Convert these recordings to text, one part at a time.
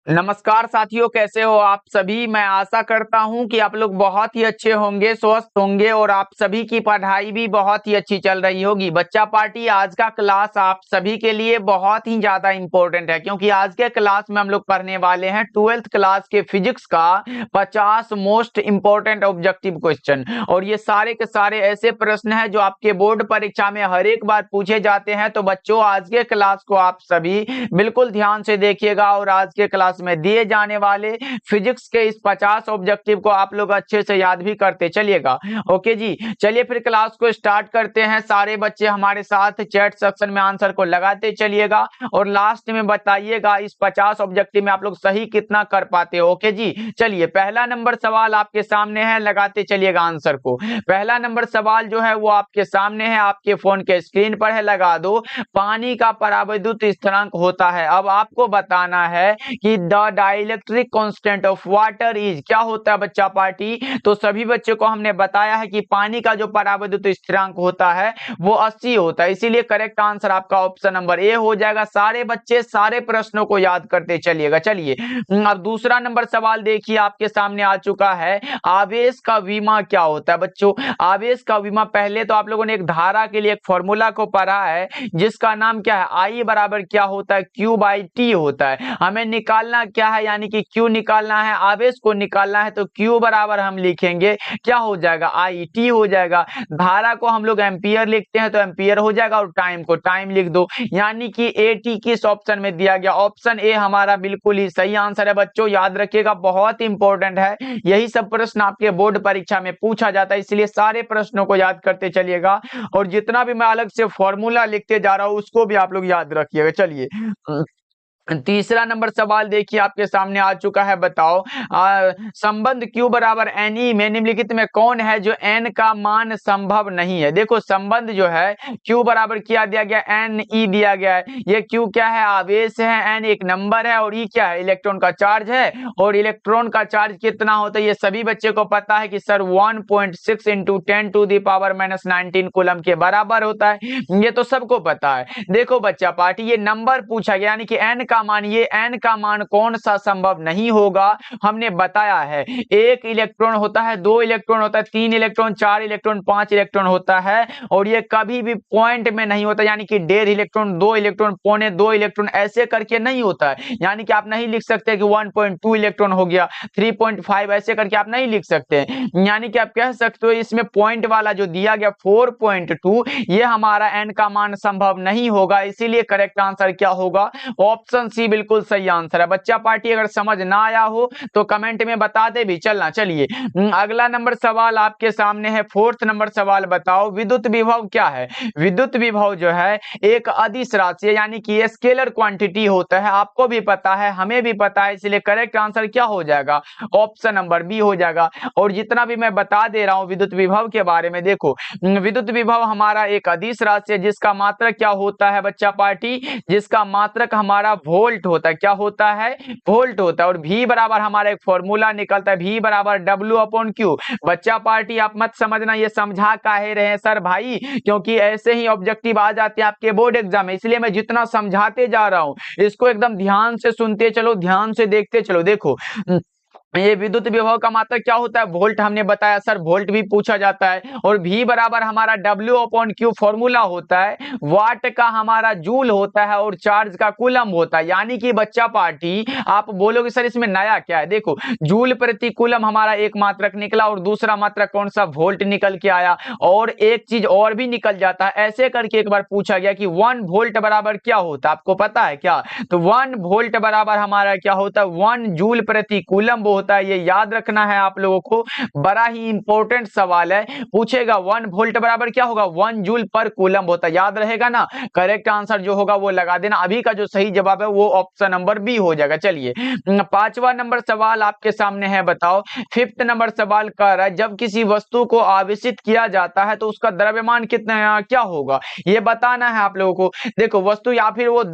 नमस्कार साथियों, कैसे हो आप सभी। मैं आशा करता हूं कि आप लोग बहुत ही अच्छे होंगे, स्वस्थ होंगे और आप सभी की पढ़ाई भी बहुत ही अच्छी चल रही होगी। बच्चा पार्टी आज का क्लास आप सभी के लिए बहुत ही ज्यादा इंपॉर्टेंट है, क्योंकि आज के क्लास में हम लोग पढ़ने वाले हैं 12th क्लास के फिजिक्स का 50 मोस्ट इंपॉर्टेंट ऑब्जेक्टिव क्वेश्चन। और ये सारे के सारे ऐसे प्रश्न हैं जो आपके बोर्ड परीक्षा में हर एक बार पूछे जाते हैं। तो बच्चों, आज के क्लास को आप सभी बिल्कुल ध्यान से देखिएगा और आज के क्लास में दिए जाने वाले फिजिक्स के इस 50 ऑब्जेक्टिव को आप लोग अच्छे से याद भी करते चलिएगा। ओके जी, चलिए फिर क्लास को स्टार्ट करते हैं। सारे बच्चे हमारे साथ चैट सेक्शन में आंसर को लगाते चलिएगा और लास्ट में बताइएगा इस 50 ऑब्जेक्टिव में आप लोग सही कितना कर पाते हो। ओके जी, चलिए पहला नंबर सवाल आपके सामने है, लगाते चलिएगा आंसर को। पहला नंबर सवाल जो है वो आपके सामने है, आपके फोन के स्क्रीन पर है, लगा दो। पानी का परावैद्युत स्थिरांक होता है। अब आपको बताना है कि the dielectric constant of water is, क्या होता है बच्चा पार्टी। तो सभी बच्चों को हमने बताया है कि पानी का जो परावैद्युत स्थिरांक होता है वो 80 होता है, इसीलिए करेक्ट आंसर आपका ऑप्शन नंबर ए हो जाएगा। सारे बच्चे सारे प्रश्नों को याद करते चलिएगा। चलिए अब दूसरा नंबर सवाल देखिए, आपके सामने आ चुका है। आवेश का विमा क्या होता है बच्चों। आवेश का विमा, पहले तो आप लोगों ने एक धारा के लिए एक फॉर्मूला को पढ़ा है जिसका नाम क्या है, आई बराबर क्या होता है, क्यू बाई टी होता है। हमें निकालना क्या है, यानी कि क्यू निकालना है, आवेश को निकालना है। तो क्यू बराबर हम लिखेंगे क्या हो जाएगा, आई टी हो जाएगा। धारा को हम लोग एम्पियर लिखते हैं तो एम्पियर हो जाएगा और टाइम को टाइम लिख दो, यानी कि ए टी किस ऑप्शन में दिया गया, ऑप्शन ए हमारा बिल्कुल ही सही आंसर है। बच्चों याद रखिएगा, बहुत इंपॉर्टेंट है, यही सब प्रश्न आपके बोर्ड परीक्षा में पूछा जाता है, इसलिए सारे प्रश्नों को याद करते चलिएगा। और जितना भी मैं अलग से फॉर्मूला लिखते जा रहा हूं उसको भी आप लोग याद रखिएगा। चलिए तीसरा नंबर सवाल देखिए, आपके सामने आ चुका है। बताओ संबंध Q बराबर NE में निम्नलिखित में कौन है जो N का मान संभव नहीं है। देखो संबंध जो है Q बराबर क्या दिया गया, NE दिया गया है। ये Q क्या है, आवेश है, N एक नंबर है और E क्या है, इलेक्ट्रॉन का चार्ज है। और इलेक्ट्रॉन का चार्ज कितना होता है ये सभी बच्चे को पता है कि सर 1.6 इंटू 10⁻⁻19 कूलम के बराबर होता है, ये तो सबको पता है। देखो बच्चा पार्टी, ये नंबर पूछा गया, यानी कि N का मान, ये N का मान कौन सा संभव नहीं होगा, हमने बताया है। एक इलेक्ट्रॉन होता है, दो इलेक्ट्रॉन होता है, तीन इलेक्ट्रॉन, चार इलेक्ट्रॉन, पांच इलेक्ट्रॉन होता है। और ये कभी भी पॉइंट में नहीं होता, यानी कि 1.5 इलेक्ट्रॉन, 2 इलेक्ट्रॉन, पौने 2 इलेक्ट्रॉन ऐसे करके नहीं होता है। यानी कि आप नहीं लिख सकते कि 1.2 इलेक्ट्रॉन हो गया, 3.5 ऐसे करके आप नहीं लिख सकते। यानी कि आप कह सकते हो इसमें पॉइंट वाला जो दिया गया 4.2, ये हमारा N का मान संभव नहीं होगा, इसीलिए करेक्ट आंसर क्या होगा, ऑप्शन सी बिल्कुल सही आंसर है। बच्चा पार्टी अगर समझ ना आया हो तो कमेंट में बता दे भी चलना। चलिए अगला नंबर सवाल आपके सामने है, फोर्थ नंबर सवाल। बताओ विद्युत विभव क्या है। विद्युत विभव जो है एक अदिश राशि है, यानी कि स्केलर क्वांटिटी होता है, आपको भी पता है हमें भी पता है, इसलिए करेक्ट आंसर क्या हो जाएगा, ऑप्शन नंबर बी हो जाएगा। और जितना भी मैं बता दे रहा हूं विद्युत विभव के बारे में, देखो विद्युत विभव हमारा एक अदिश राशि है जिसका मात्रक क्या होता है बच्चा पार्टी, जिसका मात्रक हमारा वोल्ट होता है। क्या होता है, वोल्ट होता है। और V बराबर हमारा एक फॉर्मूला निकलता है, V बराबर W/Q। बच्चा पार्टी आप मत समझना ये समझा काहे रहे हैं सर भाई, क्योंकि ऐसे ही ऑब्जेक्टिव आ जाते हैं आपके बोर्ड एग्जाम में, इसलिए मैं जितना समझाते जा रहा हूं इसको एकदम ध्यान से सुनते चलो, ध्यान से देखते चलो। देखो ये विद्युत विभव का मात्रक क्या होता है, वोल्ट, हमने बताया सर, वोल्ट भी पूछा जाता है। और V बराबर हमारा W/Q फॉर्मूला होता है, वाट का हमारा जूल होता है और चार्ज का कूलम होता है। यानी कि बच्चा पार्टी आप बोलोगे सर इसमें नया क्या है, देखो जूल प्रति कूलम हमारा एक मात्रक निकला और दूसरा मात्रक कौन सा, वोल्ट निकल के आया। और एक चीज और भी निकल जाता है, ऐसे करके एक बार पूछा गया कि 1 वोल्ट बराबर क्या होता है, आपको पता है क्या। तो 1 वोल्ट बराबर हमारा क्या होता है, 1 जूल प्रति कूलम होता है। ये याद रखना है आप लोगों को, बड़ा ही इंपॉर्टेंट सवाल है, पूछेगा 1 वोल्ट बराबर क्या होगा, 1 जूल पर कूलम होता है, याद रहेगा ना। करेक्ट आंसर जो होगा वो लगा देना, अभी का जो सही जवाब है वो ऑप्शन नंबर बी हो जाएगा। चलिए पांचवा नंबर सवाल आपके सामने है। बताओ फिफ्थ नंबर सवाल कह रहा है जब किसी वस्तु को आवेशित किया जाता है तो उसका द्रव्यमान कितना क्या होगा, ये बताना है आप लोगों को। देखो वस्तु या फिर वो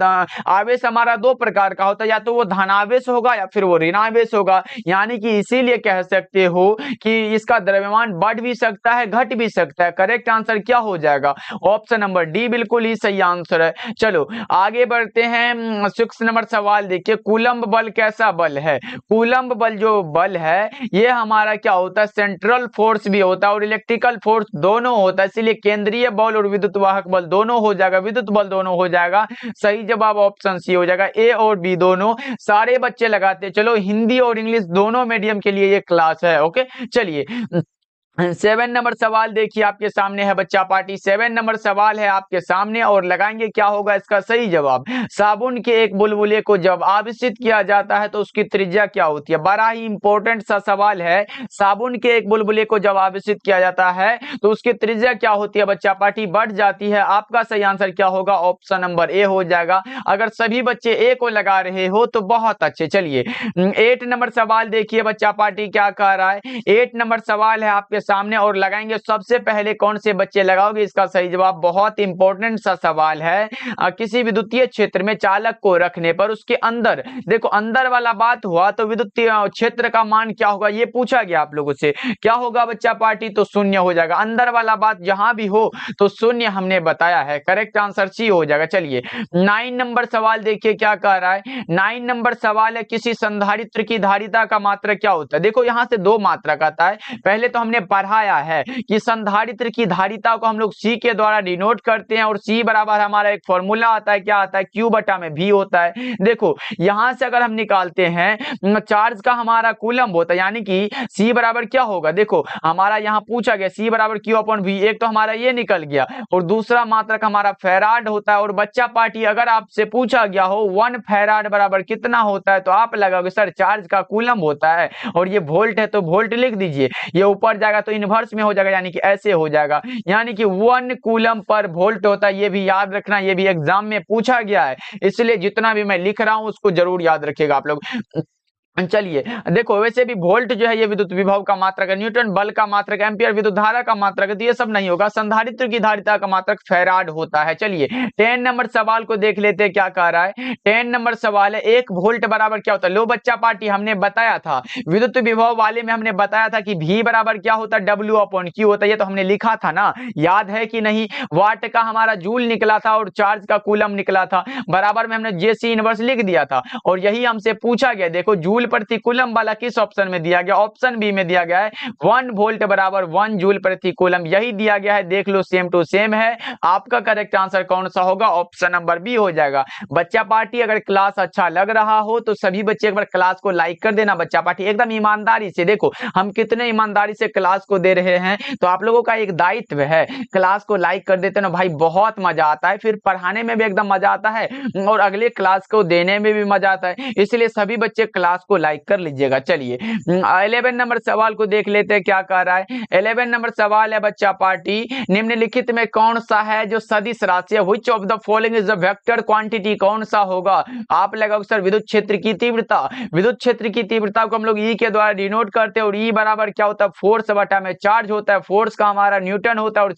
आवेश हमारा दो प्रकार का होता है, या तो वो धनावेश होगा या फिर वो ऋणावेश होगा। यानी कि इसीलिए कह सकते हो कि इसका द्रव्यमान बढ़ भी सकता है, घट भी सकता है। करेक्ट आंसर क्या हो जाएगा? ऑप्शन नंबर डी बिल्कुल ही सही आंसर है। चलो आगे बढ़ते हैं। 6 नंबर सवाल देखिए, कूलम्ब बल कैसा बल है? कूलम्ब बल जो बल है ये हमारा क्या होता है? सेंट्रल फोर्स भी होता है और इलेक्ट्रिकल फोर्स दोनों होता है, इसलिए केंद्रीय बल और विद्युत वाहक बल दोनों हो जाएगा, विद्युत बल दोनों हो जाएगा। सही जवाब ऑप्शन सी हो जाएगा, ए और बी दोनों। सारे बच्चे लगाते हैं। चलो हिंदी और इंग्लिश दोनों मीडियम के लिए ये क्लास है। ओके चलिए 7 नंबर सवाल देखिए आपके सामने है बच्चा पार्टी। 7 नंबर सवाल है आपके सामने और लगाएंगे क्या होगा इसका सही जवाब। साबुन के एक बुलबुले को जब आवेशित किया जाता है तो उसकी त्रिज्या क्या होती है? बड़ा ही इंपॉर्टेंट सा सवाल है। साबुन के एक बुलबुले को जब आवेशित किया जाता है तो उसकी त्रिज्या क्या होती है बच्चा पार्टी? बढ़ जाती है। आपका सही आंसर क्या होगा? ऑप्शन नंबर ए हो जाएगा। अगर सभी बच्चे ए को लगा रहे हो तो बहुत अच्छे। चलिए 8 नंबर सवाल देखिए बच्चा पार्टी क्या कह रहा है। 8 नंबर सवाल है आपके सामने और लगाएंगे। सबसे पहले कौन से बच्चे लगाओगे इसका सही जवाब? बहुत इंपॉर्टेंट सा सवाल है। किसी विद्युतीय क्षेत्र में चालक को रखने पर उसके अंदर, देखो अंदर वाला बात हुआ तो विद्युतीय क्षेत्र का मान क्या होगा ये पूछा गया आप लोगों से। क्या होगा बच्चा पार्टी? तो शून्य हो जाएगा। अंदर वाला बात जहां भी हो तो शून्य हमने बताया है। करेक्ट आंसर सी हो जाएगा। चलिए 9 नंबर सवाल देखिए क्या कह रहा है। 9 नंबर सवाल है, किसी संधारित्र की धारिता का मात्रक क्या होता है? देखो यहां से दो मात्रक आता है। पहले तो हमने पढ़ाया है कि संधारित्र की धारिता को हम लोग सी के द्वारा डिनोट करते हैं और सी बराबर हमारा एक फॉर्मूला आता है, क्या आता है? क्यू बटा में भी होता है। देखो यहां से अगर हम निकालते हैं चार्ज का हमारा कूलम्ब होता है, यानी कि सी बराबर क्या होगा? देखो हमारा यहां पूछा गया सी बराबर क्यू अपॉन वी, एक तो हमारा ये निकल गया और दूसरा मात्रक हमारा फैराड होता है। और बच्चा पार्टी अगर आपसे पूछा गया हो 1 फैराड बराबर कितना होता है तो आप लगाओगे सर चार्ज का कूलम्ब होता है और ये वोल्ट है तो वोल्ट लिख दीजिए। ये ऊपर जाएगा तो इनवर्स में हो जाएगा, यानी कि ऐसे हो जाएगा, यानी कि 1 कूलम्ब पर वोल्ट होता है। ये भी याद रखना, ये भी एग्जाम में पूछा गया है, इसलिए जितना भी मैं लिख रहा हूं उसको जरूर याद रखिएगा आप लोग। चलिए देखो वैसे भी वोल्ट जो है ये विद्युत विभव का मात्रक है, न्यूटन बल का मात्रक, एम्पियर विद्युत धारा का मात्रक है, तो ये सब नहीं होगा। संधारित्र की धारिता का मात्रक फैराड होता है। चलिए 10 नंबर सवाल को देख लेते हैं क्या कह रहा है। 10 नंबर सवाल है, 1 वोल्ट बराबर क्या होता है? लो बच्चा पार्टी हमने बताया था विद्युत विभव वाले में, हमने बताया था कि V बराबर क्या होता है? W अपॉन Q होता है। ये तो हमने लिखा था ना, याद है कि नहीं? वाट का हमारा जूल निकला था और चार्ज का कूलम निकला था, बराबर में हमने JC इनवर्स लिख दिया था और यही हमसे पूछा गया। देखो जूल प्रति कूलम वाला किस ऑप्शन में दिया गया? ऑप्शन बी में दिया गया है। 1 वोल्ट बराबर 1 जूल प्रति कूलम, यही दिया गया है। देख लो सेम टू सेम है। आपका करेक्ट आंसर कौन सा होगा? ऑप्शन नंबर बी हो जाएगा। बच्चा पार्टी अगर क्लास अच्छा लग रहा हो तो सभी बच्चे एक बार क्लास को लाइक कर देना। बच्चा पार्टी एकदम ईमानदारी से, देखो हम कितने ईमानदारी से क्लास को दे रहे हैं, तो आप लोगों का एक दायित्व है क्लास को लाइक कर देते ना भाई, बहुत मजा आता है, फिर पढ़ाने में भी एकदम मजा आता है और अगले क्लास को देने में भी मजा आता है, इसलिए सभी बच्चे क्लास को लाइक कर लीजिएगा। चलिए 11 नंबर सवाल को देख लेते हैं क्या कह रहा है। 11 नंबर सवाल है बच्चा पार्टी, निम्नलिखित में कौन सा है जो सदिश राशि है? Which of the following is the vector quantity? कौन सा होगा? आप लगाओगे सर विद्युत क्षेत्र की तीव्रता। विद्युत क्षेत्र की तीव्रता को हम लोग ई के द्वारा डिनोट करते हैं और ई बराबर क्या होता है? फोर्स बटा में चार्ज होता है। फोर्स का हमारा न्यूटन होता है और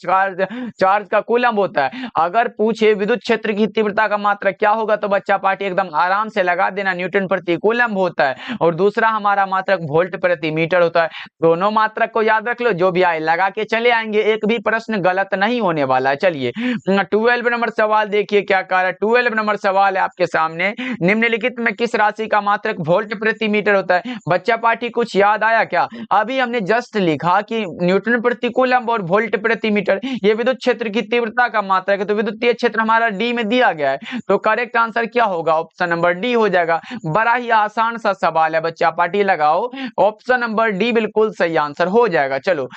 चार्ज का कूलम होता है। अगर पूछे विद्युत क्षेत्र की तीव्रता का मात्रक क्या होगा तो बच्चा पार्टी एकदम आराम से लगा देना, न्यूटन प्रति कूलम होता है और दूसरा हमारा मात्रक वोल्ट प्रति मीटर होता है। दोनों मात्रक को याद रख लो, जो भी आए लगा के चले आएंगे, एक भी प्रश्न गलत नहीं होने वाला है। चलिए 12 नंबर सवाल देखिए क्या कह रहा है। 12 नंबर सवाल है आपके सामने, निम्नलिखित में किस राशि का मात्रक वोल्ट प्रति मीटर होता है? बच्चा पार्टी कुछ याद आया क्या? अभी हमने जस्ट लिखा कि न्यूटन प्रति कूलम और वोल्ट प्रति मीटर ये विद्युत क्षेत्र की तीव्रता का मात्रक है, तो विद्युतीय क्षेत्र हमारा डी में दिया गया है, तो करेक्ट आंसर क्या होगा? ऑप्शन नंबर डी हो जाएगा। बड़ा ही आसान सा सवाल है बच्चा पार्टी, लगाओ ऑप्शन नंबर डी बिल्कुल सही आंसर हो जाएगा। चलो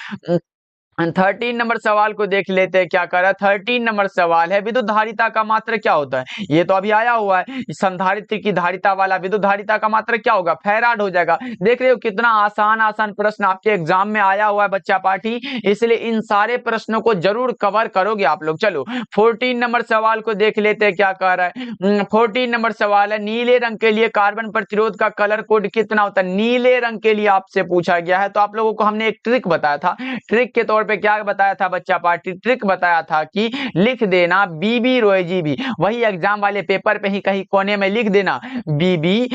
13 नंबर सवाल को देख लेते हैं क्या कर रहा है। 13 नंबर सवाल है, विद्युत धारिता का मात्रक क्या होता है? ये तो अभी आया हुआ है, संधारित्र की धारिता वाला विद्युत धारिता का मात्रक क्या होगा? फैराड हो जाएगा। देख रहे हो कितना आसान आसान प्रश्न आपके एग्जाम में आया हुआ है बच्चा पार्टी, इसलिए इन सारे प्रश्नों को जरूर कवर करोगे आप लोग। चलो 14 नंबर सवाल को देख लेते हैं क्या कह रहा है। 14 नंबर सवाल है, नीले रंग के लिए कार्बन प्रतिरोध का कलर कोड कितना होता है? नीले रंग के लिए आपसे पूछा गया है, तो आप लोगों को हमने एक ट्रिक बताया था, ट्रिक के तौर पे क्या बताया था बच्चा पार्टी, ट्रिक बताया था कि लिख देना बीबी रोय जीबी, वही एग्जाम वाले पेपर पे ही कहीं कोने में लिख देना बीबी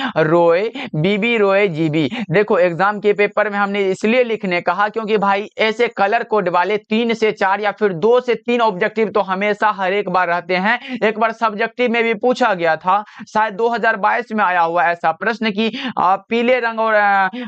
रोय जीबी। देखो एग्जाम के पेपर में हमने इसलिए लिखने कहा क्योंकि भाई ऐसे कलर कोड वाले 3 से 4 या फिर 2 से 3 ऑब्जेक्टिव तो हमेशा हर एक बार रहते हैं। एक बार सब्जेक्टिव में भी पूछा गया था, शायद 2022 में आया हुआ ऐसा प्रश्न कि पीले रंग और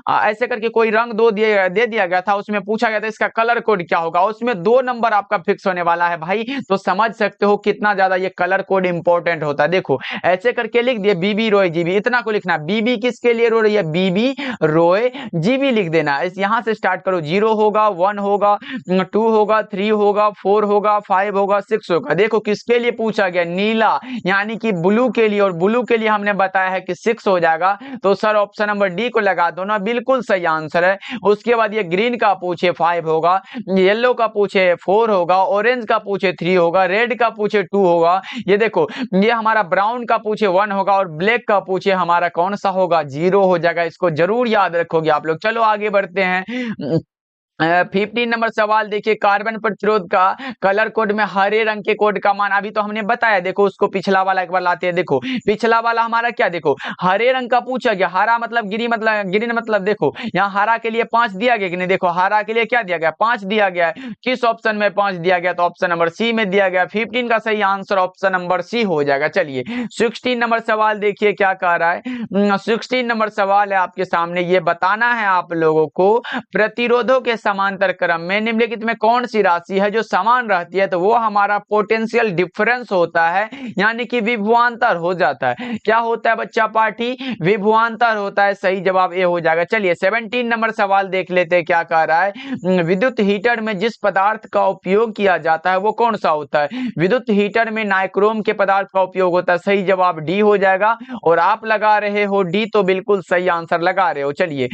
ऐसे करके कोई रंग दे दिया गया था, उसमें पूछा गया था इसका कलर कोड क्या होगा, उसमें 2 नंबर आपका फिक्स होने वाला है भाई। तो समझ सकते हो कितना ज्यादा ये कलर कोड इंपॉर्टेंट होता है। देखो ऐसे करके लिख दिए बीबी रोय जीबी, इतना को लिखना, बीबी किसके लिए रो रही है, बीबी रोय जीबी लिख देना। इस यहां से स्टार्ट करो, 0 होगा, 1 होगा, 2 होगा, 3 होगा, 4 होगा, 5 होगा, 6 होगा। देखो किसके लिए पूछा गया, नीला यानी कि ब्लू के लिए, और ब्लू के लिए हमने बताया है कि 6 हो जाएगा। तो सर ऑप्शन नंबर डी को लगा दो ना, बिल्कुल सही आंसर है। उसके बाद ये ग्रीन का पूछे 5 होगा, येलो का पूछे 4 होगा, ऑरेंज का पूछे 3 होगा, रेड का पूछे 2 होगा, ये देखो ये हमारा ब्राउन का पूछे 1 होगा, और ब्लैक का पूछे हमारा कौन सा होगा, 0 हो जाएगा। इसको जरूर याद रखोगे आप लोग। चलो आगे बढ़ते हैं। 15 नंबर सवाल देखिए, कार्बन प्रतिरोध का कलर कोड में हरे रंग के कोड का मान अभी तो हमने बताया। देखो उसको पिछला वाला एक बार लाते हैं। देखो पिछला वाला हमारा क्या, देखो हरे रंग का पूछा गया, हरा मतलब ग्रीन मतलब देखो यहाँ हरा के लिए 5 दिया गया कि नहीं, देखो हरा के लिए क्या दिया गया, 5 दिया गया है। किस ऑप्शन में 5 दिया गया, तो ऑप्शन नंबर सी में दिया गया। 15 का सही आंसर ऑप्शन नंबर सी हो जाएगा। चलिए 16 नंबर सवाल देखिए क्या कह रहा है। 16 नंबर सवाल है आपके सामने, ये बताना है आप लोगों को प्रतिरोधों के समांतर क्रम में निम्नलिखित में कौन सी राशि है जो समान रहती है, तो वो हमारा पोटेंशियल डिफरेंस होता है, यानी कि विभवांतर हो जाता है। क्या होता है बच्चा पार्टी, विभवांतर होता है। सही जवाब ए हो जाएगा। चलिए 17 नंबर सवाल देख लेते हैं क्या कह रहा है। विद्युत हीटर में जिस पदार्थ का उपयोग किया जाता है वो कौन सा होता है, विद्युत हीटर में नाइक्रोम के पदार्थ का उपयोग होता है। सही जवाब डी हो जाएगा, और आप लगा रहे हो डी, तो बिल्कुल सही आंसर लगा रहे हो। चलिए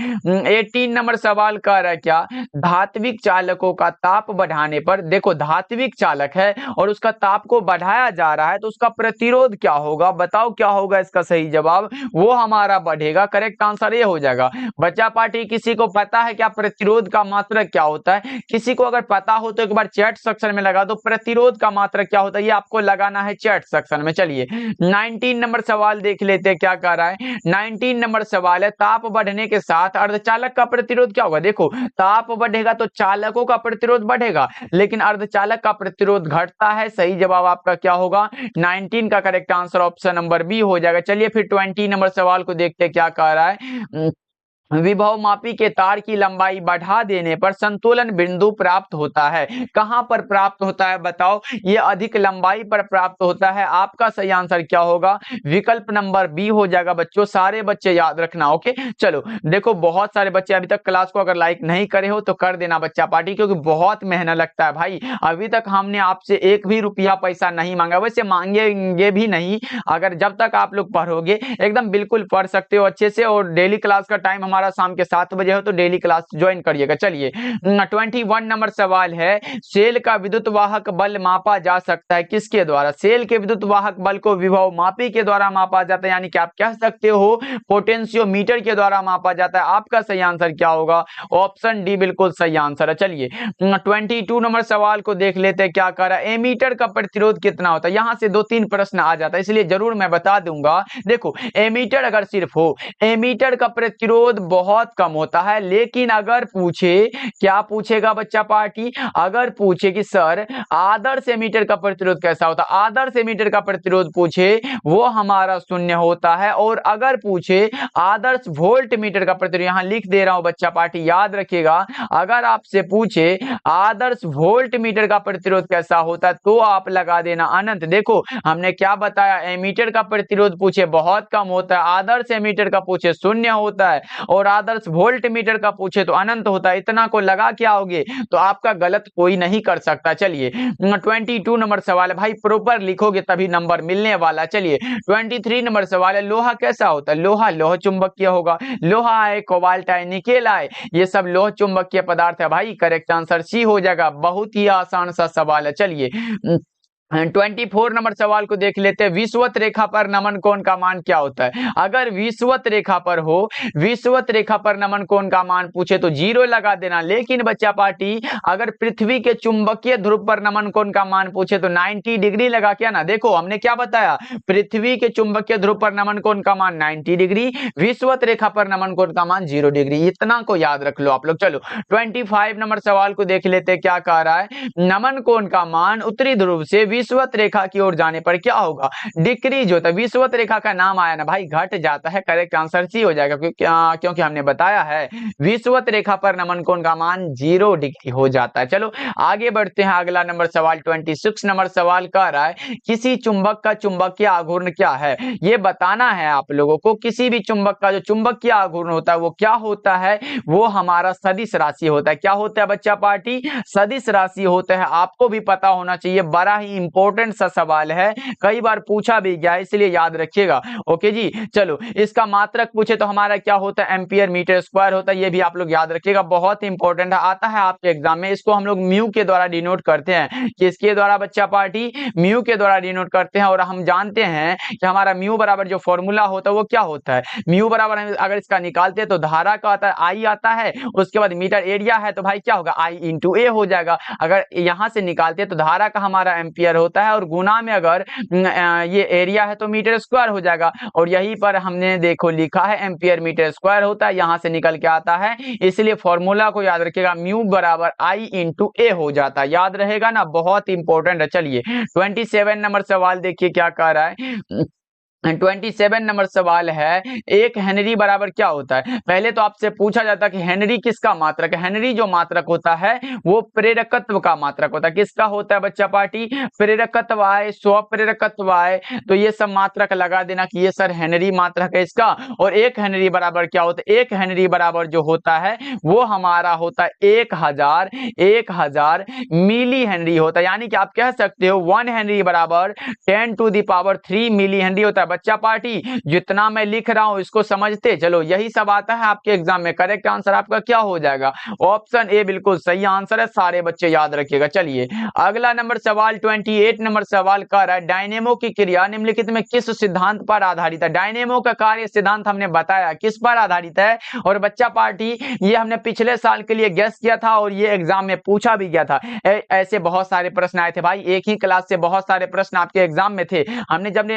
18 नंबर सवाल कह रहा है क्या, धात्विक चालकों का ताप बढ़ाने पर, देखो धात्विक चालक है और उसका ताप को बढ़ाया जा रहा है, तो उसका प्रतिरोध क्या होगा, बताओ क्या होगा इसका सही जवाब, वो हमारा बढ़ेगा। करेक्ट आंसर ये हो जाएगा। बच्चा पार्टी किसी को पता है क्या प्रतिरोध का मात्रक क्या होता है, किसी को अगर पता हो तो एक बार चैट सेक्शन में लगा दो, प्रतिरोध का मात्रक क्या होता है, ये आपको लगाना है चैट सेक्शन में। चलिए 19 नंबर सवाल देख लेते हैं क्या कह रहा है। 19 नंबर सवाल है, ताप बढ़ने के साथ अर्धचालक का प्रतिरोध क्या होगा। देखो ताप बढ़ेगा तो चालकों का प्रतिरोध बढ़ेगा, लेकिन अर्धचालक का प्रतिरोध घटता है। सही जवाब आपका क्या होगा, 19 का correct answer option number B हो जाएगा। चलिए फिर 20 नंबर सवाल को देखते हैं क्या कह रहा है। विभव मापी के तार की लंबाई बढ़ा देने पर संतुलन बिंदु प्राप्त होता है, कहां पर प्राप्त होता है बताओ, ये अधिक लंबाई पर प्राप्त होता है। आपका सही आंसर क्या होगा, विकल्प नंबर बी हो जाएगा। बच्चों सारे बच्चे याद रखना, ओके। चलो देखो बहुत सारे बच्चे अभी तक क्लास को अगर लाइक नहीं करे हो तो कर देना बच्चा पार्टी, क्योंकि बहुत मेहनत लगता है भाई। अभी तक हमने आपसे एक भी रुपया पैसा नहीं मांगा, वैसे मांगेंगे भी नहीं। अगर जब तक आप लोग पढ़ोगे एकदम बिल्कुल पढ़ सकते हो अच्छे से, और डेली क्लास का टाइम हमारा शाम के 7 बजे हो तो डेली क्लास ज्वाइन करिएगा। चलिए 21 नंबर सवाल है, सेल का विद्युत वाहक बल मापा जा सकता है किसके द्वारा, सेल के विद्युत वाहक बल को विभव मापी के द्वारा मापा जाता है, यानी कि आप कह सकते हो पोटेंशियोमीटर के द्वारा मापा जाता है। आपका सही आंसर क्या होगा, ऑप्शन डी बिल्कुल सही आंसर है। चलिए 22 नंबर सवाल को देख लेते हैं क्या कह रहा है, एमीटर का प्रतिरोध कितना होता है। यहां से 2-3 प्रश्न आ जाता है, इसलिए जरूर मैं बता दूंगा। देखो एमीटर अगर सिर्फ हो, एमीटर का प्रतिरोध बहुत कम होता है, लेकिन अगर पूछे, क्या पूछेगा बच्चा पार्टी, अगर पूछे कि सर आदर्श एमीटर का प्रतिरोध कैसा होता है, आदर्श एमीटर का प्रतिरोध पूछे वो हमारा 0 होता है। और अगर पूछे आदर्श वोल्ट मीटर का प्रतिरोध, यहां लिख दे रहा हूं बच्चा पार्टी याद रखिएगा, अगर आपसे पूछे आदर्श वोल्ट मीटर का प्रतिरोध कैसा होता है तो आप लगा देना अनंत। देखो हमने क्या बताया, एमीटर का प्रतिरोध पूछे बहुत कम होता है, आदर्श एमीटर का पूछे 0 होता है, और आदर्श वोल्ट मीटर का पूछे तो अनंत होता है। इतना को लगा के आओगे तो आपका गलत कोई नहीं कर सकता। चलिए 22 नंबर सवाल है, भाई प्रॉपर लिखोगे तभी नंबर मिलने वाला। चलिए 23 नंबर सवाल है, लोहा कैसा होता है, लोहा लोह चुंबकीय होगा, लोहा है, कोबाल्ट है, निकेल है, ये सब लोह चुंबकीय पदार्थ है भाई। करेक्ट आंसर सी हो जाएगा। बहुत ही आसान सा सवाल है। चलिए 24 नंबर सवाल को देख लेते हैं। विषुवत रेखा पर नमन कोण का मान क्या होता है? अगर विषुवत रेखा पर हो, विषुवत रेखा पर नमन कोण का मान पूछे तो 0 लगा देना। लेकिन बच्चा पार्टी अगर पृथ्वी के चुंबकीय ध्रुव पर नमन कोण का मान पूछे तो 90 डिग्री लगा के ना। देखो हमने क्या बताया, पृथ्वी के चुंबकीय ध्रुव पर नमन कोण का मान 90 डिग्री, विषुवत रेखा पर नमन कोण का मान 0 डिग्री। इतना को याद रख लो आप लोग। चलो 25 नंबर सवाल को देख लेते हैं, क्या कह रहा है? नमन कोण का मान उत्तरी ध्रुव से विषुवत रेखा की ओर जाने पर क्या होगा? डिक्रीज होता है। विषुवत रेखा का नाम आया ना भाई, घट जाता है। करेक्ट आंसर सी हो जाएगा, क्योंकि हमने बताया है विषुवत रेखा पर नमन कोण का मान 0 डिग्री हो जाता है। चलो आगे बढ़ते हैं। अगला नंबर सवाल 26 नंबर सवाल कह रहा है किसी चुंबक का चुंबकीय आघूर्ण क्या है? ये बताना है आप लोगों को। किसी भी चुंबक का जो चुंबकीय आघूर्ण होता है वो क्या होता है? वो हमारा सदिश राशि होता है। क्या होता है बच्चा पार्टी? सदिश राशि होता है। आपको भी पता होना चाहिए, बड़ा ही इंपॉर्टेंट सा सवाल है, कई बार पूछा भी गया है, इसलिए याद रखिएगा। ओके जी, चलो इसका मात्रक पूछे तो हमारा क्या होता है? एम्पियर मीटर स्क्वायर होता है। ये भी आप लोग याद रखिएगा, बहुत इंपॉर्टेंट आता है आपके एग्जाम में। इसको हम लोग म्यू के द्वारा डिनोट करते हैं। किसके द्वारा बच्चा पार्टी? म्यू के द्वारा डिनोट करते हैं। और हम जानते हैं कि हमारा म्यू बराबर जो फॉर्मूला होता है वो क्या होता है? म्यू बराबर अगर इसका निकालते हैं तो धारा का आता है आई आता है, उसके बाद मीटर एरिया है तो भाई क्या होगा? आई इंटू ए हो जाएगा। अगर यहां से निकालते हैं तो धारा का हमारा एम्पियर होता है, और गुना में अगर ये एरिया है तो मीटर स्क्वायर हो जाएगा। और यहीं पर हमने देखो लिखा है एम्पियर मीटर स्क्वायर होता है, यहां से निकल के आता है। इसलिए फॉर्मूला को याद रखिएगा, म्यू बराबर आई इंटू ए हो जाता है। याद रहेगा ना, बहुत इंपॉर्टेंट है। चलिए 27 नंबर सवाल देखिए क्या कह रहा है। 27 नंबर सवाल है, एक हेनरी बराबर क्या होता है? पहले तो आपसे पूछा जाता है कि हेनरी किसका मात्रक है? हेनरी जो मात्रक होता है वो प्रेरकत्व का मात्रक होता है। किसका होता है बच्चा पार्टी? प्रेरकत्व आए, स्वप्रेरकत्व आए, तो ये सब मात्रक लगा देना कि ये सर हेनरी मात्रक है इसका। और एक हेनरी बराबर क्या होता है? एक हेनरी बराबर जो होता है वो हमारा होता है 1000 मिली हेनरी होता है। यानी कि आप कह सकते हो 1 हेनरी बराबर 10⁻³ मिली हेनरी होता है। बच्चा पार्टी जितना मैं लिख रहा हूं इसको समझते चलो, यही सब आता है आपके एग्जाम में। करेक्ट आंसर आपका क्या हो जाएगा? ऑप्शन ए बिल्कुल सही आंसर है, सारे बच्चे याद रखिएगा। चलिए अगला नंबर सवाल 28 नंबर सवाल कह रहा है, डायनेमो की क्रिया निम्नलिखित में किस सिद्धांत पर आधारित है? डायनेमो का कार्य सिद्धांत हमने बताया किस पर आधारित है। और बच्चा पार्टी ये हमने पिछले साल के लिए गेस किया था और ये एग्जाम में पूछा भी गया था। ऐसे बहुत सारे प्रश्न आए थे भाई, एक ही क्लास से बहुत सारे प्रश्न आपके एग्जाम में थे। हमने जब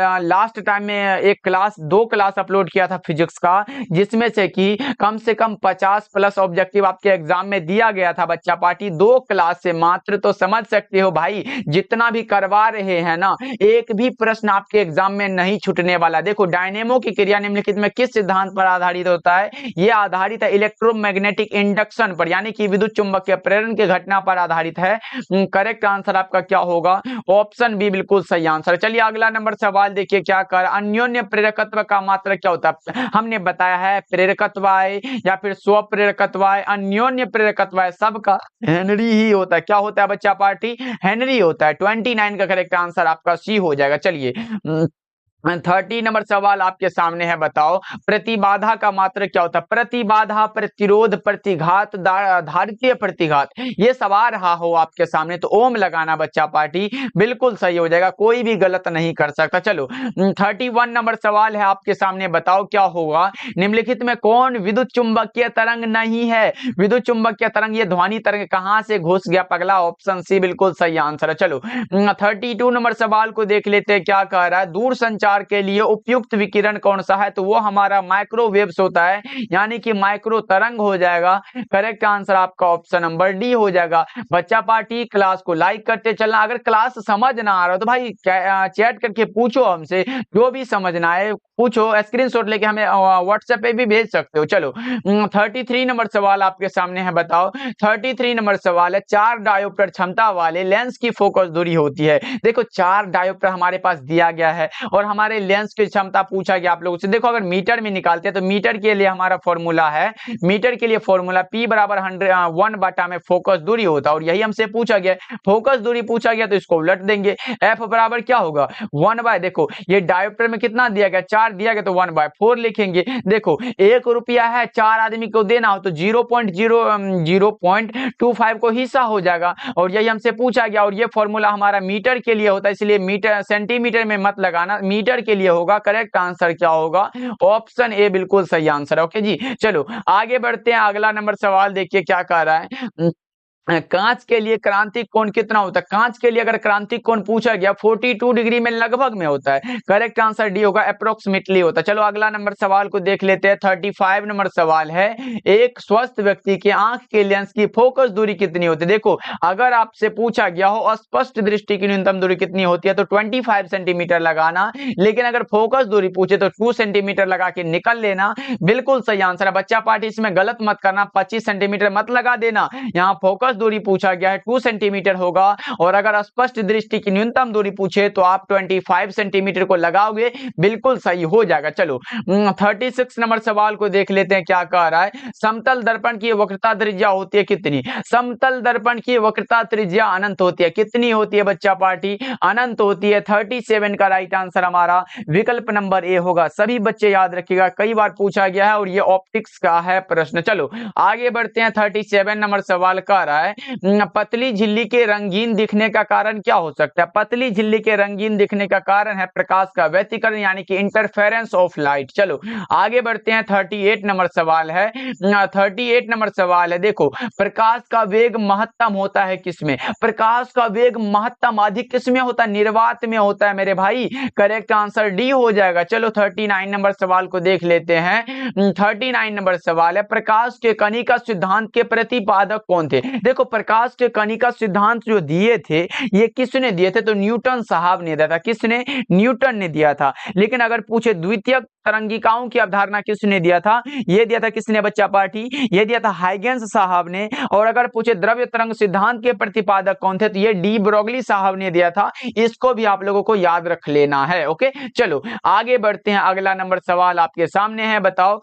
लास्ट टाइम में दो क्लास अपलोड किया था फिजिक्स का, जिसमें से कि कम से कम 50+ ऑब्जेक्टिव आपके एग्जाम में दिया गया था बच्चा पार्टी, 2 क्लास से मात्र। तो समझ सकते हो भाई, जितना भी करवा रहे हैं ना, एक भी प्रश्न आपके एग्जाम में नहीं छूटने वाला। देखो डायनेमो की क्रिया निम्नलिखित में किस सिद्धांत पर आधारित होता है? यह आधारित है इलेक्ट्रोमैग्नेटिक इंडक्शन पर, यानी कि विद्युत चुंबकीय प्रेरण की घटना पर आधारित है। करेक्ट आंसर आपका क्या होगा? ऑप्शन बी बिल्कुल सही आंसर। चलिए अगला नंबर सवाल देखिए क्या कर, अन्योन्य प्रेरकत्व का मात्रक क्या होता है? हमने बताया है प्रेरकत्व आए या फिर स्वप्रेरकत्व आए, अन्योन्य प्रेरकत्व आए, सबका हेनरी ही होता है। क्या होता है बच्चा पार्टी? हेनरी होता है। 29 का करेक्ट आंसर आपका सी हो जाएगा। चलिए 30 नंबर सवाल आपके सामने है, बताओ प्रतिबाधा का मात्रक क्या होता है? प्रतिबाधा, प्रतिरोध, प्रतिघात, धारितीय प्रतिघात, ये सवाल रहा हो आपके सामने तो ओम लगाना बच्चा पार्टी, बिल्कुल सही हो जाएगा, कोई भी गलत नहीं कर सकता। चलो 31 नंबर सवाल है आपके सामने, बताओ क्या होगा? निम्नलिखित में कौन विद्युत चुंबकीय तरंग नहीं है? विद्युत चुंबकीय तरंग, ये ध्वनि तरंग कहां से घुस गया पगला? ऑप्शन सी बिल्कुल सही आंसर है। चलो 32 नंबर सवाल को देख लेते हैं क्या कह रहा है, दूर संचार के लिए उपयुक्त विकिरण कौन सा है? तो वो हमारा माइक्रोवेव्स होता है, यानी कि माइक्रो तरंग हो जाएगा। करेक्ट आंसर आपका ऑप्शन नंबर डी हो जाएगा। बच्चा पार्टी क्लास को लाइक करते चलना, अगर क्लास समझ ना आ रहा हो तो भाई चैट करके पूछो हमसे, जो भी समझना है पूछो, स्क्रीनशॉट लेके हमें व्हाट्सएप पे भी भेज सकते हो। चलो 33 नंबर सवाल आपके सामने है, बताओ 33 नंबर सवाल है, 4 डायोप्टर क्षमता वाले लेंस की फोकस दूरी होती है। देखो 4 डायोप्टर हमारे पास दिया गया है और हमारे लेंस की क्षमता पूछा गया आप लोगों से। देखो अगर मीटर में निकालते हैं तो मीटर के लिए हमारा फॉर्मूला है, मीटर के लिए फॉर्मूला P बराबर 100 बटा में फोकस दूरी होता है, और यही हमसे पूछा गया। फोकस दूरी पूछा गया तो इसको उलट देंगे, F बराबर क्या होगा? 1 बाय, देखो ये डायोप्टर में कितना दिया गया? 4 4 दिया गया तो 1/4 लिखेंगे। देखो 1 रुपया है, 4 आदमी को देना हो तो 0.25 को हिस्सा हो जाएगा, और यही हमसे पूछा गया। और ये फॉर्मूला हमारा मीटर के लिए होता है, इसलिए मीटर सेंटीमीटर में मत लगाना, मीटर के लिए होगा। करेक्ट आंसर क्या होगा? ऑप्शन ए बिल्कुल सही आंसर है। ओके जी, चलो आगे बढ़ते हैं। अगला नंबर सवाल देखिए क्या कह रहा है। कांच के लिए क्रांतिक कोण कितना होता है? कांच के लिए अगर क्रांतिक कोण पूछा गया 42 डिग्री में लगभग में होता है। करेक्ट आंसर डी होगा, अप्रोक्सीमेटली होता है। चलो अगला नंबर सवाल को देख लेते हैं। 35 नंबर सवाल है, एक स्वस्थ व्यक्ति की आंख के लेंस की फोकस दूरी कितनी होती है? देखो अगर आपसे पूछा गया हो स्पष्ट दृष्टि की न्यूनतम दूरी कितनी होती है तो 25 सेंटीमीटर लगाना, लेकिन अगर फोकस दूरी पूछे तो 2 सेंटीमीटर लगा के निकल लेना। बिल्कुल सही आंसर है। बच्चा पार्टी इसमें गलत मत करना, 25 सेंटीमीटर मत लगा देना। यहाँ फोकस दूरी पूछा गया है 2 सेंटीमीटर होगा, और अगर स्पष्ट दृष्टि की न्यूनतम दूरी पूछे तो आप 25 सेंटीमीटर को लगाओगे, बिल्कुल सही हो जाएगा। चलो 36 नंबर सवाल को देख लेते हैं क्या कह रहा है। समतल दर्पण की वक्रता त्रिज्या होती है कितनी? समतल दर्पण की वक्रता त्रिज्या अनंत होती है। कितनी होती है बच्चा पार्टी? अनंत होती है। 37 का राइट आंसर हमारा विकल्प नंबर ए होगा। सभी बच्चे याद रखिएगा, कई बार पूछा गया है और ये ऑप्टिक्स का है प्रश्न। चलो आगे बढ़ते हैं। 37 नंबर सवाल कह रहा है पतली झिल्ली के रंगीन दिखने का कारण क्या हो सकता है? पतली झिल्ली के रंगीन दिखने का कारण है प्रकाश का व्यतिकरण, यानी कि इंटरफेरेंस ऑफ लाइट। चलो आगे बढ़ते हैं। 38 नंबर सवाल है। 38 नंबर सवाल है, देखो प्रकाश का वेग महत्तम होता है किसमें? प्रकाश का वेग महत्तम अधिक किसमें होता है? निर्वात में होता है मेरे भाई। करेक्ट आंसर डी हो जाएगा। चलो 39 नंबर सवाल को देख लेते हैं। 39 नंबर सवाल है, प्रकाश के कणिका सिद्धांत के प्रतिपादक कौन थे? देखो प्रकाश के कणिका सिद्धांत जो दिए थे ये किसने दिए थे? तो न्यूटन साहब ने दिया था। किसने? न्यूटन ने दिया था। लेकिन अगर पूछे द्वितीयक तरंगिकाओं की अवधारणा किसने दिया था? ये दिया था किसने बच्चा पार्टी? ये दिया था हाइगेंस साहब ने। और अगर पूछे द्रव्य तरंग सिद्धांत के प्रतिपादक कौन थे तो ये डी ब्रोगली साहब ने दिया था। इसको भी आप लोगों को याद रख लेना है। ओके चलो आगे बढ़ते हैं। अगला नंबर सवाल आपके सामने है, बताओ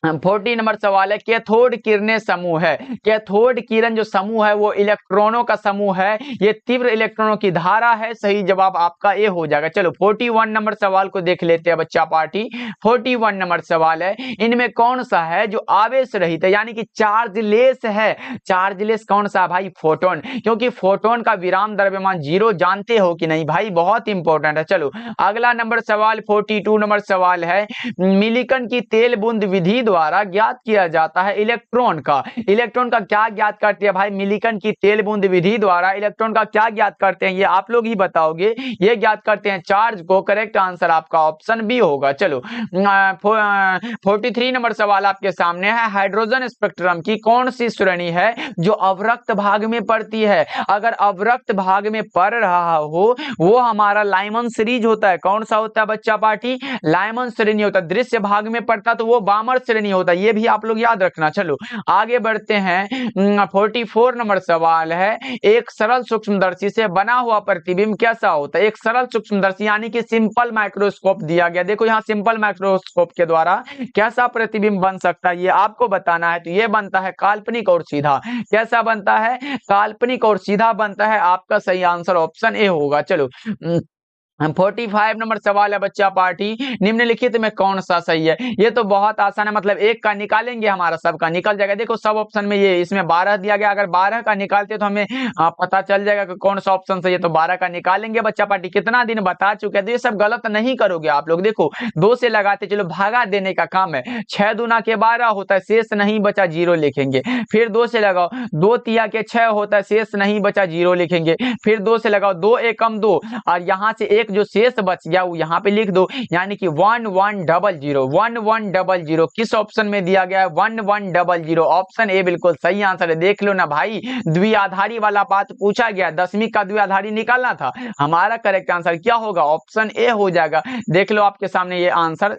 40 नंबर सवाल है, कैथोड किरणें समूह है। कैथोड किरण जो समूह है वो इलेक्ट्रॉनों का समूह है, ये तीव्र इलेक्ट्रॉनों की धारा है। सही जवाब आपका ए हो जाएगा। चलो 41 नंबर सवाल को देख लेते हैं बच्चा पार्टी। 41 नंबर सवाल है, इनमें कौन सा है जो आवेश रहित है, यानी कि चार्जलेस है? चार्जलेस कौन सा भाई? फोटोन, क्योंकि फोटोन का विराम द्रव्यमान 0 जानते हो कि नहीं भाई? बहुत इंपॉर्टेंट है। चलो अगला नंबर सवाल 42 नंबर सवाल है, मिलिकन की तेल बूंद विधि द्वारा ज्ञात किया जाता है इलेक्ट्रॉन का। इलेक्ट्रॉन का क्या ज्ञात करते हैं भाई? मिलिकन की तेल बूंद विधि द्वारा इलेक्ट्रॉन का क्या ज्ञात करते हैं? ये आप लोग ही बताओगे। ये ज्ञात करते हैं चार्ज को। करेक्ट आंसर आपका ऑप्शन बी होगा। चलो 43 नंबर सवाल आपके सामने है, हाइड्रोजन स्पेक्ट्रम की कौन सी श्रेणी है जो अवरक्त भाग में पड़ती है? अगर अवरक्त भाग में पड़ रहा हो वो हमारा लाइमन सीरीज होता है। कौन सा होता है बच्चा पार्टी? लाइमन श्रेणी होता है। दृश्य भाग में पड़ता तो वो बामर श्रेणी होता है। ये भी आप लोग याद रखना। चलो आगे बढ़ते हैं। 44 नंबर सवाल है, एक सरल सूक्ष्मदर्शी से बना हुआ प्रतिबिंब कैसा होता है? एक सरल सूक्ष्मदर्शी यानी कि सिंपल माइक्रोस्कोप दिया गया। देखो यहाँ सिंपल माइक्रोस्कोप के द्वारा कैसा प्रतिबिंब बन सकता है ये आपको बताना है। तो ये बनता है काल्पनिक और सीधा। कैसा बनता है? काल्पनिक और सीधा बनता है। आपका सही आंसर ऑप्शन ए होगा। चलो 45 नंबर सवाल है बच्चा पार्टी, निम्नलिखित में कौन सा सही है? ये तो बहुत आसान है, मतलब एक का निकालेंगे हमारा सबका निकल जाएगा। देखो सब ऑप्शन में ये इसमें 12 दिया गया, अगर 12 का निकालते तो हमें पता चल जाएगा कि कौन सा ऑप्शन सही है। तो 12 का निकालेंगे बच्चा पार्टी। कितना दिन बता चुके हैं तो ये सब गलत नहीं करोगे आप लोग। देखो 2 से लगाते चलो, भागा देने का काम है। 6 दूना के 12 होता है, शेष नहीं बचा 0 लिखेंगे। फिर 2 से लगाओ, 2 तिया के 6 होता है, शेष नहीं बचा 0 लिखेंगे। फिर 2 से लगाओ, 2 एकम 2, और यहाँ से एक जो शेष बच गया वो यहाँ पे लिख दो, यानी कि 1100। 1100 किस ऑप्शन में दिया गया है? 1100। ऑप्शन ए बिल्कुल सही आंसर है। देख लो ना भाई, द्विआधारी वाला बात पूछा गया, दशमिक का द्विआधारी निकालना था। हमारा करेक्ट आंसर क्या होगा? ऑप्शन ए हो जाएगा। देख लो आपके सामने ये आंसर।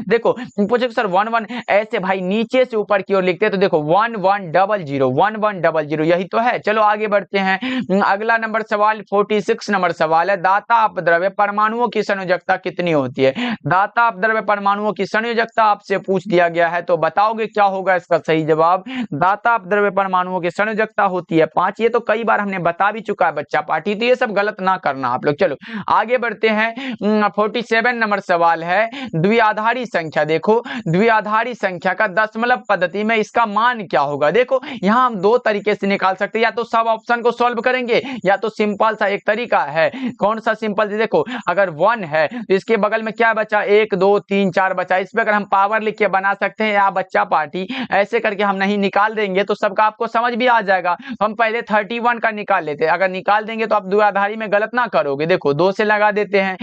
देखो पूछे सर 11 ऐसे भाई नीचे से ऊपर की ओर लिखते, तो देखो 1100 यही तो है। चलो आगे बढ़ते हैं। अगला नंबर सवाल 46 नंबर सवाल है, दाता अपद्रव्य परमाणुओं की संयोजकता कितनी होती है? दाता अपद्रव्य परमाणुओं की संयोजकता आपसे पूछ दिया गया है, तो बताओगे क्या होगा इसका सही जवाब? दाता अपद्रव्य परमाणुओं की संयोजकता होती है 5। ये तो कई बार हमने बता भी चुका है बच्चा पार्टी, तो ये सब गलत ना करना आप लोग। चलो आगे बढ़ते हैं। 47 नंबर सवाल है, द्विआधारी संख्या। देखो द्विआधारी संख्या का दशमलव पद्धति में इसका मान क्या होगा? देखो यहां हम दो तरीके से निकाल सकते हैं, या तो सब ऑप्शन को सॉल्व करेंगे, या तो सिंपल सा एक तरीका है। कौन सा सिंपल? देखो अगर 1 है तो इसके बगल में क्या बचा? 1 2 3 4 बचा। इस पे अगर हम पावर लिख के बना सकते हैं, या बच्चा पार्टी ऐसे करके हम नहीं निकाल देंगे तो सबका आपको समझ भी आ जाएगा। हम पहले 31 का निकाल लेते हैं, अगर निकाल देंगे तो आप द्विआधारी में गलत ना करोगे। देखो 2 से लगा देते हैं,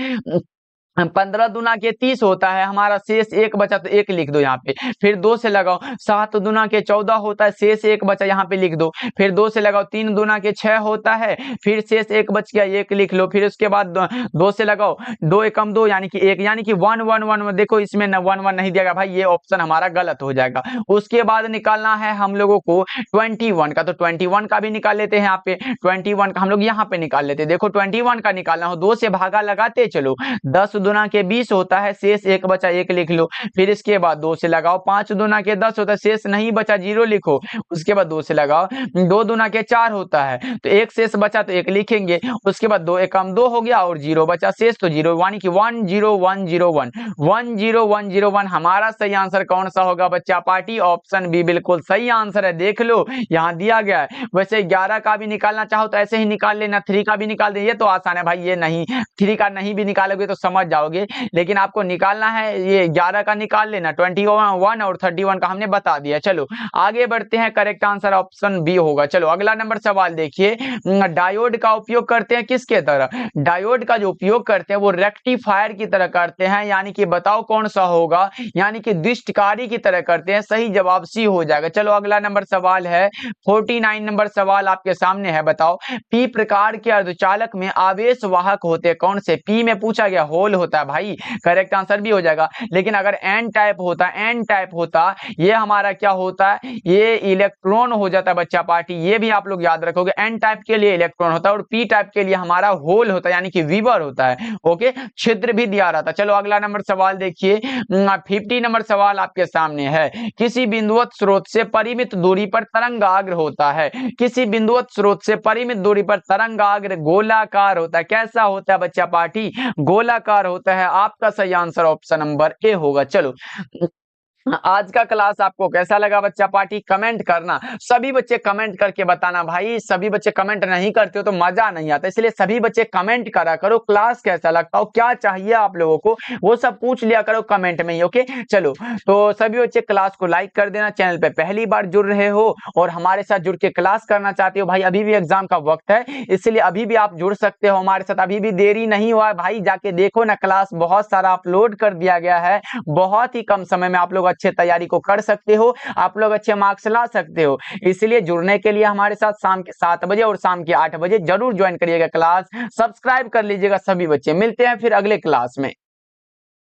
15 दूना के 30 होता है, हमारा शेष 1 बचा तो 1 लिख दो यहाँ पे। फिर 2 से लगाओ, 7 दूना के 14 होता है, शेष 1 बचा, यहाँ पे लिख दो। फिर 2 से लगाओ, 3 दूना के 6 होता है, फिर शेष 1 बच गया, 1 लिख लो। फिर उसके बाद 2 से लगाओ, 2 एकम 2 यानी कि 1, यानी कि 1 1 1। देखो इसमें 1 1 नहीं दिया गया भाई, ये ऑप्शन हमारा गलत हो जाएगा। उसके बाद निकालना है हम लोगों को 21 का, तो 21 का भी निकाल लेते हैं। यहाँ पे 21 का हम लोग यहाँ पे निकाल लेते हैं। देखो 21 का निकालना हो, 2 से भागा लगाते चलो, 10 दूना के 20 होता है, शेष 1 बचा, 1 लिख लो। फिर इसके बाद 2 से लगाओ, 5 दूना के 10 होता है, शेष नहीं बचा, 0 लिखो। उसके बाद 2 से लगाओ, 2 दूना के 4 होता है, तो 1 शेष बचा तो 1 लिखेंगे। उसके बाद 2 एकम 2 हो गया और 0 बचा, शेष तो 0, यानी कि 10101 10101 हमारा सही आंसर कौन सा होगा बच्चा पार्टी? ऑप्शन बी बिल्कुल सही आंसर है। देख लो यहाँ दिया गया है। वैसे 11 का भी निकालना चाहो तो ऐसे ही निकाल लेना, 3 का भी निकाल दे, ये तो आसान है भाई। ये नहीं 3 का नहीं भी निकालोगे तो समझ जाओगे, लेकिन आपको निकालना है ये 11 का निकाल लेना। 21 और 31 का हमने बता दिया। चलो आगे बढ़ते हैं, करेक्ट आंसर ऑप्शन बी होगा। चलो अगला नंबर सवाल देखिए, डायोड का उपयोग करते हैं किसके तरह? डायोड का जो उपयोग करते हैं वो रेक्टिफायर की तरह करते हैं, यानी कि बताओ कौन सा होगा? यानी कि दृष्टकारी की तरह करते हैं। सही जवाब सी हो जाएगा। चलो अगला नंबर सवाल है, 49 नंबर सवाल आपके सामने है। बताओ पी प्रकार के अर्धचालक में आवेश वाहक होते हैं कौन से? पी में पूछा गया, होल होता है भाई, करेक्ट आंसर भी हो जाएगा। लेकिन अगर एन टाइप होता, एन टाइप होता, ये हमारा क्या होता है? ये इलेक्ट्रॉन हो जाता है बच्चा पार्टी। ये भी आप लोग याद रखोगे, एन टाइप के लिए इलेक्ट्रॉन होता है और पी टाइप के लिए हमारा होल होता है, यानी कि वीवर होता है। ओके, छिद्र भी दिया रहता। चलो अगला नंबर सवाल देखिए, 50 नंबर सवाल आपके सामने है। किसी बिंदुवत स्रोत से परिमित दूरी पर तरंगाग्र होता है। किसी बिंदुवत स्रोत से परिमित दूरी पर तरंगाग्र गोलाकार होता है। कैसा होता है बच्चा पार्टी? गोलाकार होता है। आपका सही आंसर ऑप्शन नंबर ए होगा। चलो आज का क्लास आपको कैसा लगा बच्चा पार्टी? कमेंट करना, सभी बच्चे कमेंट करके बताना भाई। सभी बच्चे कमेंट नहीं करते हो तो मजा नहीं आता, इसलिए सभी बच्चे कमेंट करा करो। क्लास कैसा लगता हो, क्या चाहिए आप लोगों को, वो सब पूछ लिया करो कमेंट में ही। ओके चलो, तो सभी बच्चे क्लास को लाइक कर देना। चैनल पे पहली बार जुड़ रहे हो और हमारे साथ जुड़ के क्लास करना चाहते हो भाई, अभी भी एग्जाम का वक्त है, इसलिए अभी भी आप जुड़ सकते हो हमारे साथ। अभी भी देरी नहीं हुआ है भाई, जाके देखो ना, क्लास बहुत सारा अपलोड कर दिया गया है। बहुत ही कम समय में आप लोग अच्छे तैयारी को कर सकते हो, आप लोग अच्छे मार्क्स ला सकते हो। इसलिए जुड़ने के लिए हमारे साथ शाम के 7 बजे और शाम के 8 बजे जरूर ज्वाइन करिएगा क्लास। सब्सक्राइब कर लीजिएगा सभी बच्चे। मिलते हैं फिर अगले क्लास में।